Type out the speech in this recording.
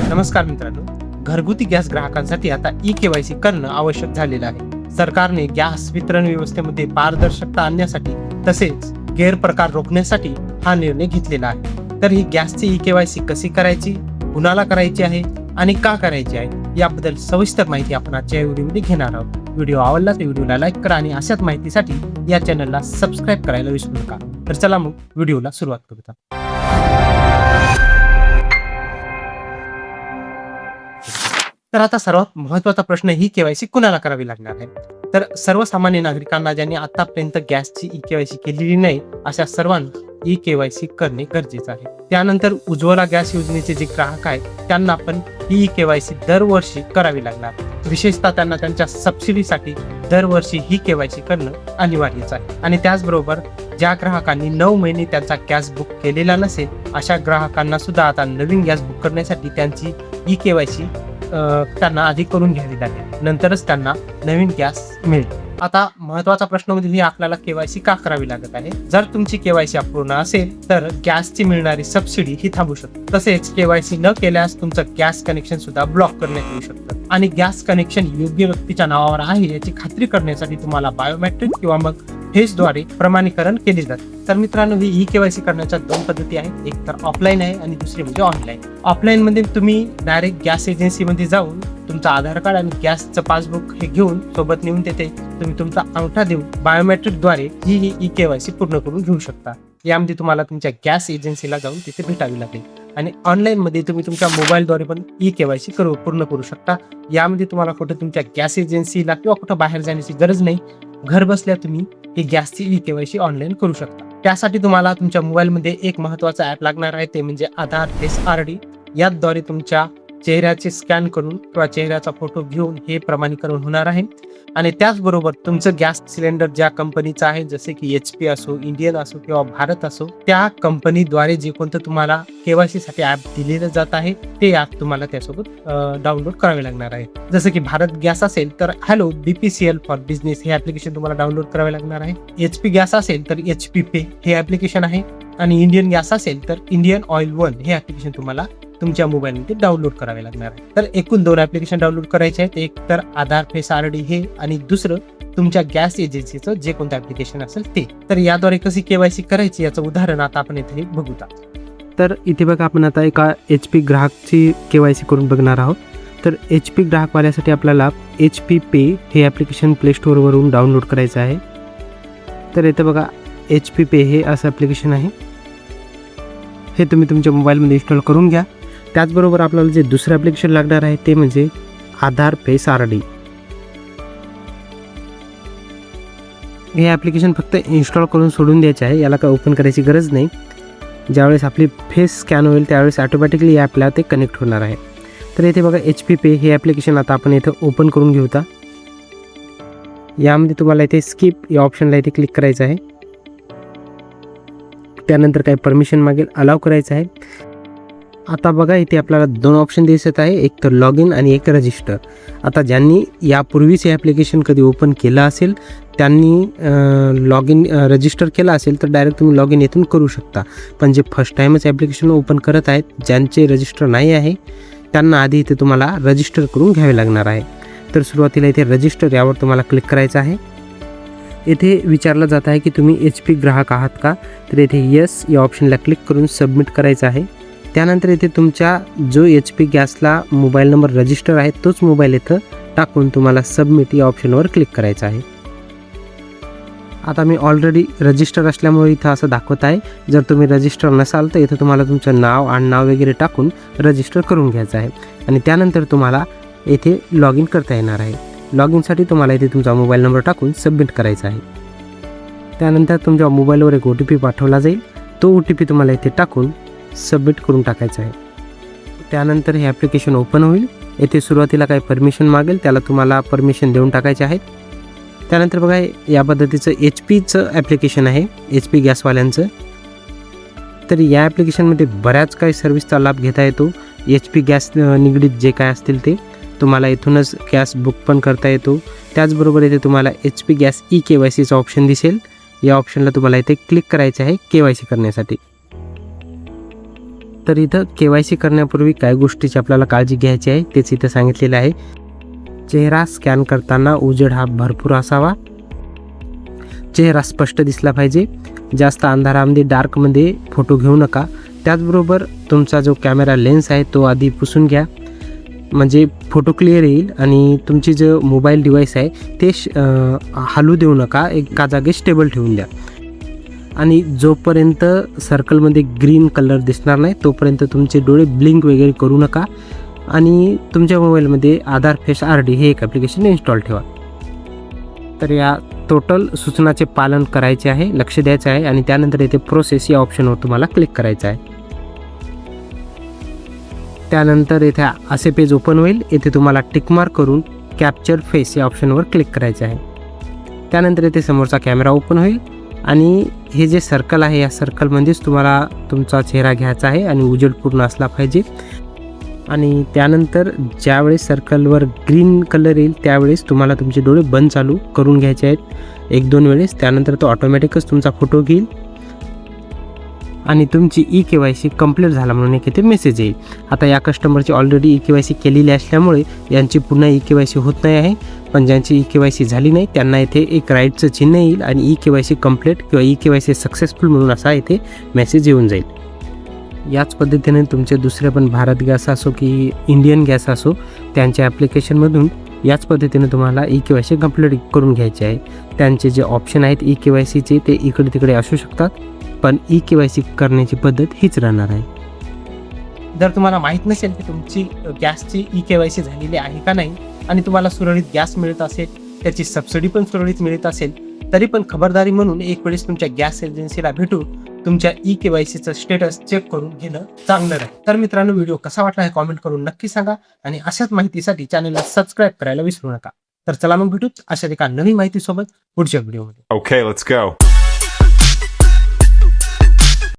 नमस्कार मित्रांनो, घरगुती गॅस ग्राहकांसाठी आता ई-केवायसी करणं आवश्यक झालेलं आहे. सरकारने गॅस वितरण व्यवस्थेमध्ये पारदर्शकता आणण्यासाठी तसेच गैरप्रकार रोखण्यासाठी हा निर्णय घेतलेला आहे. तर ही गॅसची ई-केवायसी कशी करायची, कुणाला करायची आहे आणि का करायची आहे याबद्दल सविस्तर माहिती आपण आजच्या व्हिडिओमध्ये घेणार आहोत. व्हिडिओ आवडला तर व्हिडिओला लाईक करा आणि अशाच माहितीसाठी या चॅनलला सबस्क्राईब करायला विसरू नका. तर चला मग व्हिडिओला सुरुवात करूया. तर आता सर्वात महत्त्वाचा प्रश्न, ही केवायसी कुणाला करावी लागणार आहे? तर सर्वसामान्य नागरिकांना ज्यांनी आतापर्यंत गॅसची ई केवायसी केलेली नाही अशा सर्वांना ई केवायसी करणे गरजेचं आहे. त्यानंतर उज्ज्वला गॅस योजनेचे जे ग्राहक आहेत त्यांना पण ही ई केवायसी दरवर्षी करावी लागणार. विशेषतः त्यांना त्यांच्या सबसिडीसाठी दरवर्षी ही केवायसी करणं अनिवार्यच आहे. आणि त्याचबरोबर ज्या ग्राहकांनी 9 महिने त्यांचा गॅस बुक केलेला नसेल अशा ग्राहकांना सुद्धा आता नवीन गॅस बुक करण्यासाठी त्यांची ई केवायसी त्यांना आधी करून घ्यावी लागेल, नंतरच त्यांना नवीन गॅस मिळेल. आता महत्वाचा प्रश्न म्हणजे आपल्याला केवायसी का करावी लागत आहे? जर तुमची केवायसी अपूर्ण असेल तर गॅसची मिळणारी सबसिडी ही थांबू शकते. तसेच केवायसी न केल्यास तुमचं गॅस कनेक्शन सुद्धा ब्लॉक करण्यात येऊ शकतं. आणि गॅस कनेक्शन योग्य व्यक्तीच्या नावावर आहे याची खात्री करण्यासाठी तुम्हाला बायोमेट्रिक किंवा मग फेसद्वारे प्रमाणीकरण केले जाते. तर मित्रांनो, ही ई केवायसी करण्याच्या 2 पद्धती आहेत. एक तर ऑफलाईन आहे आणि दुसरी म्हणजे ऑनलाईन. ऑफलाईन मध्ये तुम्ही डायरेक्ट गॅस एजन्सीमध्ये जाऊन तुमचं आधार कार्ड आणि गॅसचं पासबुक हे घेऊन सोबत नेऊन तिथे तुम्ही तुमचा अंगठा देऊन बायोमेट्रिकद्वारे ही ई केवायसी पूर्ण करून घेऊ शकता. यामध्ये तुम्हाला तुमच्या गॅस एजन्सीला जाऊन तिथे भेटावी लागेल. आणि ऑनलाईन मध्ये तुम्ही तुमच्या मोबाईलद्वारे पण ई केवायसी पूर्ण करू शकता. यामध्ये तुम्हाला कुठे तुमच्या गॅस एजन्सीला किंवा कुठं बाहेर जाण्याची गरज नाही. घर बसल्या तुम्ही ही गॅसची ई केवायसी ऑनलाईन करू शकता. त्यासाठी तुम्हाला तुमच्या मोबाईलमध्ये एक महत्त्वाचा ॲप लागणार आहे, ते म्हणजे आधार SRD. याद्वारे तुमच्या चेहऱ्याचे स्कॅन करून किंवा चेहऱ्याचा फोटो घेऊन हे प्रमाणीकरण होणार आहे. आणि त्याचबरोबर तुमचं गॅस सिलेंडर ज्या कंपनीचं आहे, जसे की HP असो, इंडियन असो किंवा भारत असो, त्या कंपनीद्वारे जे कोणतं तुम्हाला केवायसी साठी ॲप दिलेलं जात आहे ते ॲप तुम्हाला त्यासोबत डाउनलोड करावे लागणार आहे. जसं की भारत गॅस असेल तर हॅलो BPCL फॉर बिझनेस हे ॲप्लिकेशन तुम्हाला डाउनलोड करावे लागणार आहे. HP गॅस असेल तर HP पे हे ॲप्लिकेशन आहे. आणि इंडियन गॅस असेल तर इंडियन ऑइल 1 हे ॲप्लिकेशन तुम्हाला तुमच्या मोबाईलमध्ये डाउनलोड करावे लागणार आहे. तर एकूण 2 ॲप्लिकेशन डाउनलोड करायचे आहेत. एक तर आधार SRD हे आणि दुसरं तुमच्या गॅस एजन्सीचं जे कोणतं ॲप्लिकेशन असेल ते. तर याद्वारे कशी केवायसी करायची याचं उदाहरण आता आपण इथे बघूया. तर इथे बघा, आपण आता एका HP ग्राहकची केवायसी करून बघणार आहोत. तर HP ग्राहकवाल्यासाठी आपल्याला HP पे हे ॲप्लिकेशन प्ले स्टोअरवरून डाउनलोड करायचं आहे. तर इथे बघा, HP पे हे असं ॲप्लिकेशन आहे. हे तुम्ही तुमच्या मोबाईलमध्ये इन्स्टॉल करून घ्या. त्याचबरोबर आपल्याला जे दुसरं ॲप्लिकेशन लागणार आहे ते म्हणजे आधार SRD. हे ॲप्लिकेशन फक्त इन्स्टॉल करून सोडून द्यायचे आहे, याला काय ओपन करायची गरज नाही. ज्यावेळेस आपली फेस स्कॅन होईल त्यावेळेस ऑटोमॅटिकली या ॲपला ते कनेक्ट होणार आहे. तर इथे बघा, HP पे हे ॲप्लिकेशन आता आपण इथं ओपन करून घेऊया. यामध्ये तुम्हाला इथे स्किप या ऑप्शनला इथे क्लिक करायचं आहे. त्यानंतर काही परमिशन मागेल, अलाव करायचं आहे. आता बघा, इथे आपल्याला 2 ऑप्शन दिसत आहे, एक तर लॉग इन आणि एक रजिस्टर. आता ज्यांनी यापूर्वीच हे ॲप्लिकेशन कधी ओपन केलं असेल त्यांनी लॉग इन रजिस्टर केलं असेल तर डायरेक्ट तुम्ही लॉग इन इथून करू शकता. पण जे फर्स्ट टाईमच ॲप्लिकेशन ओपन करत आहेत, ज्यांचे रजिस्टर नाही आहे त्यांना आधी इथे तुम्हाला रजिस्टर करून घ्यावे लागणार आहे. तर सुरुवातीला इथे रजिस्टर यावर तुम्हाला क्लिक करायचं आहे. इथे विचारलं जात आहे की तुम्ही HP ग्राहक आहात का? तर इथे येस या ऑप्शनला क्लिक करून सबमिट करायचं आहे. त्यानंतर इथे तुमच्या जो HP गॅसला मोबाईल नंबर रजिस्टर आहे तोच मोबाईल इथं टाकून तुम्हाला सबमिट या ऑप्शनवर क्लिक करायचं आहे. आता मी ऑलरेडी रजिस्टर असल्यामुळे इथं असं दाखवत आहे. जर तुम्ही रजिस्टर नसाल तर इथं तुम्हाला तुमचं नाव आणि नाव वगैरे टाकून रजिस्टर करून घ्यायचं आहे. आणि त्यानंतर तुम्हाला इथे लॉग इन करता येणार आहे. लॉग इनसाठी तुम्हाला इथे तुमचा मोबाईल नंबर टाकून सबमिट करायचा आहे. त्यानंतर तुमच्या मोबाईलवर एक OTP पाठवला जाईल. तो OTP तुम्हाला इथे टाकून सबमिट करून टाकायचं आहे. त्यानंतर हे ॲप्लिकेशन ओपन होईल. येथे सुरुवातीला काही परमिशन मागेल, त्याला तुम्हाला परमिशन देऊन टाकायचे आहेत. त्यानंतर बघा, या पद्धतीचं HPचं ॲप्लिकेशन आहे, HP गॅसवाल्यांचं. तर या ॲप्लिकेशनमध्ये बऱ्याच काही सर्व्हिसचा लाभ घेता येतो. HP गॅस निगडीत जे काय असतील ते तुम्हाला इथूनच गॅस बुक पण करता येतो. त्याचबरोबर इथे तुम्हाला HP गॅस ई केवायसीचा ऑप्शन दिसेल. या ऑप्शनला तुम्हाला इथे क्लिक करायचं आहे केवायसी करण्यासाठी. तर इथं KYC करण्यापूर्वी काही गोष्टीची आपल्याला काळजी घ्यायची आहे तेच इथं सांगितलेलं आहे. चेहरा स्कॅन करताना उजेड हा भरपूर असावा, चेहरा स्पष्ट दिसला पाहिजे, जास्त अंधारामध्ये डार्कमध्ये फोटो घेऊ नका. त्याचबरोबर तुमचा जो कॅमेरा लेन्स आहे तो आधी पुसून घ्या, म्हणजे फोटो क्लिअर येईल. आणि तुमची जो मोबाईल डिव्हाइस आहे ते हलू देऊ नका, एका जागी स्टेबल ठेवून द्या. आणि जोपर्यंत सर्कलमध्ये ग्रीन कलर दिसणार नाही तोपर्यंत तुमचे डोळे ब्लिंक वगैरे करू नका. आणि तुमच्या मोबाईलमध्ये आधार फेस RD हे एक ॲप्लिकेशन इन्स्टॉल ठेवा. तर या टोटल सूचनाचे पालन करायचे आहे, लक्ष द्यायचं आहे. आणि त्यानंतर येथे प्रोसेस या ऑप्शनवर तुम्हाला क्लिक करायचं आहे. त्यानंतर येथे असे पेज ओपन होईल. येथे तुम्हाला टिकमार्क करून कॅप्चर फेस या ऑप्शनवर क्लिक करायचे आहे. त्यानंतर येथे समोरचा कॅमेरा ओपन होईल आणि हे जे सर्कल आहे या सर्कलमध्येच तुम्हाला तुमचा चेहरा घ्यायचा आहे आणि उजेड पूर्ण असला पाहिजे. आणि त्यानंतर ज्यावेळेस सर्कलवर ग्रीन कलर येईल त्यावेळेस तुम्हाला तुमचे डोळे बंद चालू करून घ्यायचे आहेत 1-2 वेळेस. त्यानंतर तो ऑटोमॅटिकच तुमचा फोटो घेईल आणि तुमची KYC कंप्लीट झाला म्हणून एक इथे मेसेज येईल. आता या कस्टमरची ऑलरेडी KYC केलेली असल्यामुळे यांची पुन्हा KYC होत नाही आहे. पण ज्यांची KYC झाली नाही त्यांना इथे एक राईटचं चिन्ह येईल आणि KYC कंप्लीट किंवा KYC सक्सेसफुल म्हणून असा इथे मेसेज येऊन जाईल. याच पद्धतीने तुमचे दुसरे पण भारत गॅस असो की इंडियन गॅस असो त्यांच्या ॲप्लिकेशनमधून याच पद्धतीने तुम्हाला KYC कंप्लीट करून घ्यायचे आहे. त्यांचे जे ऑप्शन आहेत KYCचे ते इकडे तिकडे असू शकतात, पण KYC करण्याची पद्धत हीच राहणार आहे. जर तुम्हाला माहीत नसेल की तुमची गॅसची KYC झालेली आहे का नाही आणि तुम्हाला सुरळीत गॅस मिळत असेल, त्याची सबसिडी पण सुरळीत मिळत असेल, तरी पण खबरदारी म्हणून एक वेळेस तुमच्या गॅस एजन्सीला भेटून तुमच्या KYCचं स्टेटस चेक करून घेणं चांगलं राहील. तर मित्रांनो, व्हिडिओ कसा वाटला हे कॉमेंट करून नक्की सांगा आणि अशाच माहितीसाठी चॅनलला सबस्क्राईब करायला विसरू नका. तर चला मग भेटूच अशा एका नवीन माहितीसोबत पुढच्या व्हिडिओमध्ये. Okay, let's go.